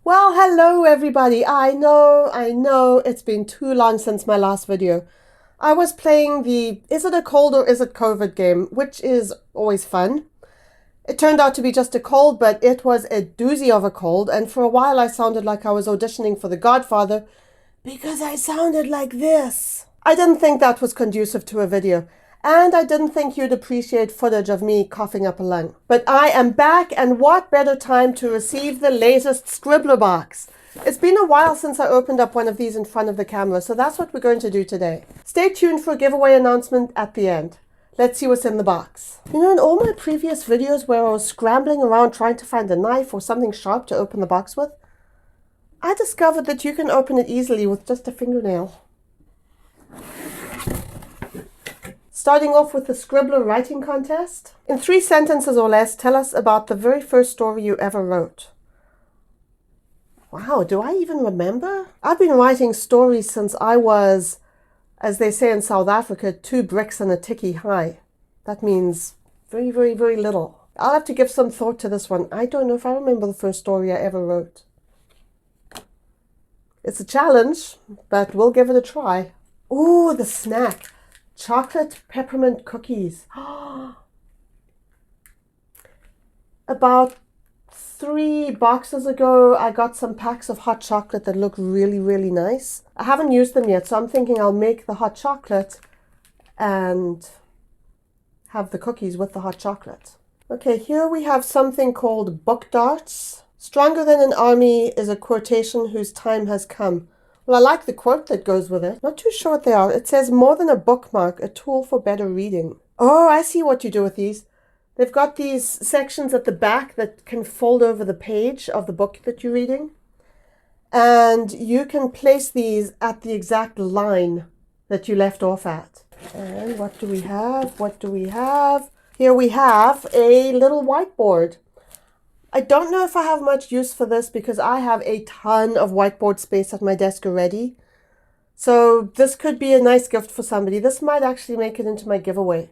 Well, hello everybody. I know, it's been too long since my last video. I was playing the Is it a cold or is it COVID game, which is always fun. It turned out to be just a cold, but it was a doozy of a cold, and for a while I sounded like I was auditioning for The Godfather because I sounded like this. I didn't think that was conducive to a video. And I didn't think you'd appreciate footage of me coughing up a lung. But I am back, and what better time to receive the latest Scribbler box. It's been a while since I opened up one of these in front of the camera, so that's what we're going to do today. Stay tuned for a giveaway announcement at the end. Let's see what's in the box. You know, in all my previous videos where I was scrambling around trying to find a knife or something sharp to open the box with, I discovered that you can open it easily with just a fingernail. Starting off with the Scribbler writing contest. In 3 sentences or less, tell us about the very first story you ever wrote. Wow, do I even remember? I've been writing stories since I was, as they say in South Africa, 2 bricks and a tikkie high. That means very, very, very little. I'll have to give some thought to this one. I don't know if I remember the first story I ever wrote. It's a challenge, but we'll give it a try. Ooh, the snack. Chocolate peppermint cookies. About 3 boxes ago, I got some packs of hot chocolate that look really, really nice. I haven't used them yet, so I'm thinking I'll make the hot chocolate and have the cookies with the hot chocolate. Okay, here we have something called book darts. Stronger than an army is a quotation whose time has come. Well, I like the quote that goes with it. Not too sure what they are. It says, more than a bookmark, a tool for better reading. Oh, I see what you do with these. They've got these sections at the back that can fold over the page of the book that you're reading. And you can place these at the exact line that you left off at. And what do we have? What do we have? Here we have a little whiteboard. I don't know if I have much use for this because I have a ton of whiteboard space at my desk already. So this could be a nice gift for somebody. This might actually make it into my giveaway.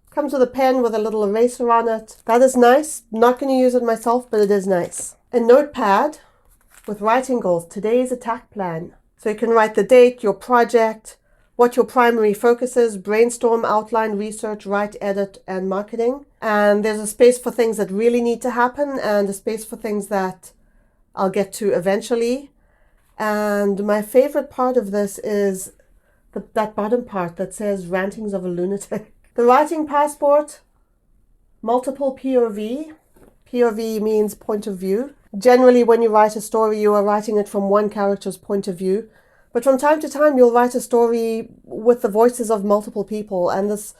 Comes with a pen with a little eraser on it. That is nice. Not going to use it myself, but it is nice. A notepad with writing goals. Today's attack plan. So you can write the date, your project, what your primary focus is, brainstorm, outline, research, write, edit, and marketing. And there's a space for things that really need to happen and a space for things that I'll get to eventually. And my favorite part of this is that bottom part that says rantings of a lunatic. The writing passport, multiple POV. POV means point of view. Generally, when you write a story, you are writing it from one character's point of view. But from time to time, you'll write a story with the voices of multiple people, and this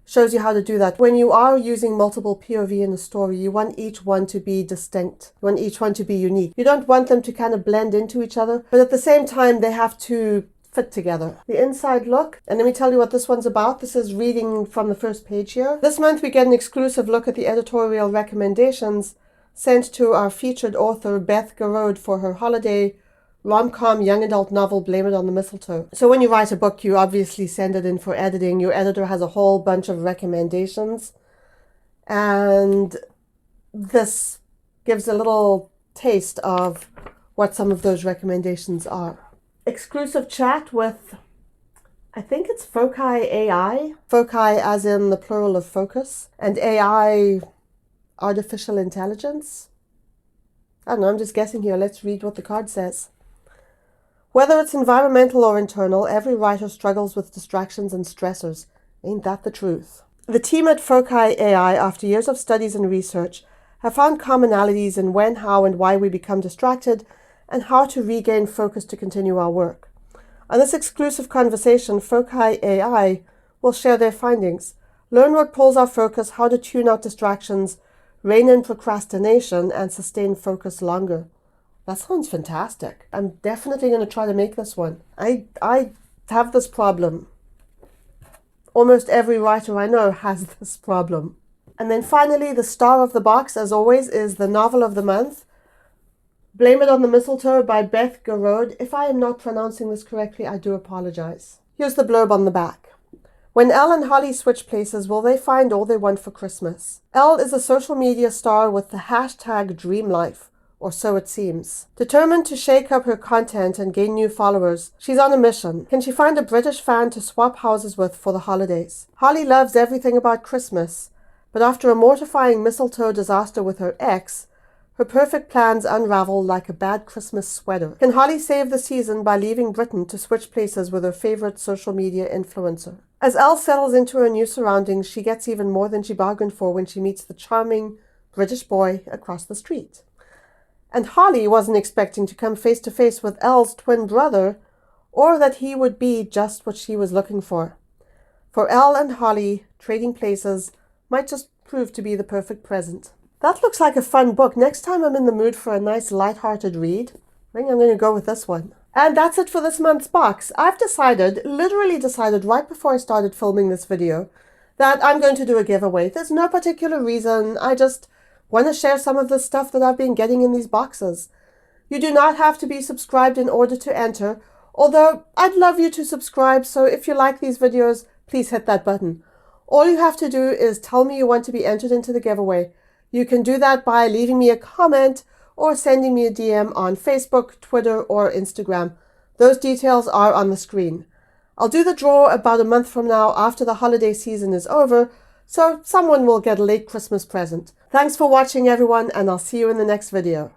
shows you how to do that. When you are using multiple POV in a story, you want each one to be distinct. You want each one to be unique. You don't want them to kind of blend into each other, but at the same time, they have to fit together. The inside look, and let me tell you what this one's about. This is reading from the first page here. This month, we get an exclusive look at the editorial recommendations sent to our featured author, Beth Garrod, for her holiday rom-com young adult novel, Blame It on the Mistletoe. So when you write a book, you obviously send it in for editing. Your editor has a whole bunch of recommendations. And this gives a little taste of what some of those recommendations are. Exclusive chat with, I think it's Foci AI. Foci as in the plural of focus. And AI, artificial intelligence. I don't know, I'm just guessing here. Let's read what the card says. Whether it's environmental or internal, every writer struggles with distractions and stressors. Ain't that the truth? The team at Foci AI, after years of studies and research, have found commonalities in when, how, and why we become distracted and how to regain focus to continue our work. On this exclusive conversation, Foci AI will share their findings, learn what pulls our focus, how to tune out distractions, rein in procrastination, and sustain focus longer. That sounds fantastic. I'm definitely going to try to make this one. I have this problem. Almost every writer I know has this problem. And then finally, the star of the box, as always, is the novel of the month, Blame It on the Mistletoe by Beth Garrod. If I am not pronouncing this correctly, I do apologize. Here's the blurb on the back. When Elle and Holly switch places, will they find all they want for Christmas? Elle is a social media star with the hashtag Dream Life. or so it seems. Determined to shake up her content and gain new followers, she's on a mission. Can she find a British fan to swap houses with for the holidays? Holly loves everything about Christmas, but after a mortifying mistletoe disaster with her ex, her perfect plans unravel like a bad Christmas sweater. Can Holly save the season by leaving Britain to switch places with her favorite social media influencer? As Elle settles into her new surroundings, she gets even more than she bargained for when she meets the charming British boy across the street. And Holly wasn't expecting to come face to face with Elle's twin brother, or that he would be just what she was looking for. For Elle and Holly, trading places might just prove to be the perfect present. That looks like a fun book. Next time I'm in the mood for a nice light-hearted read, I think I'm going to go with this one. And that's it for this month's box. I've literally decided right before I started filming this video, that I'm going to do a giveaway. There's no particular reason. I just want to share some of the stuff that I've been getting in these boxes. You do not have to be subscribed in order to enter, although I'd love you to subscribe, so if you like these videos, please hit that button. All you have to do is tell me you want to be entered into the giveaway. You can do that by leaving me a comment or sending me a DM on Facebook, Twitter, or Instagram. Those details are on the screen. I'll do the draw about a month from now after the holiday season is over, so someone will get a late Christmas present. Thanks for watching, everyone, and I'll see you in the next video.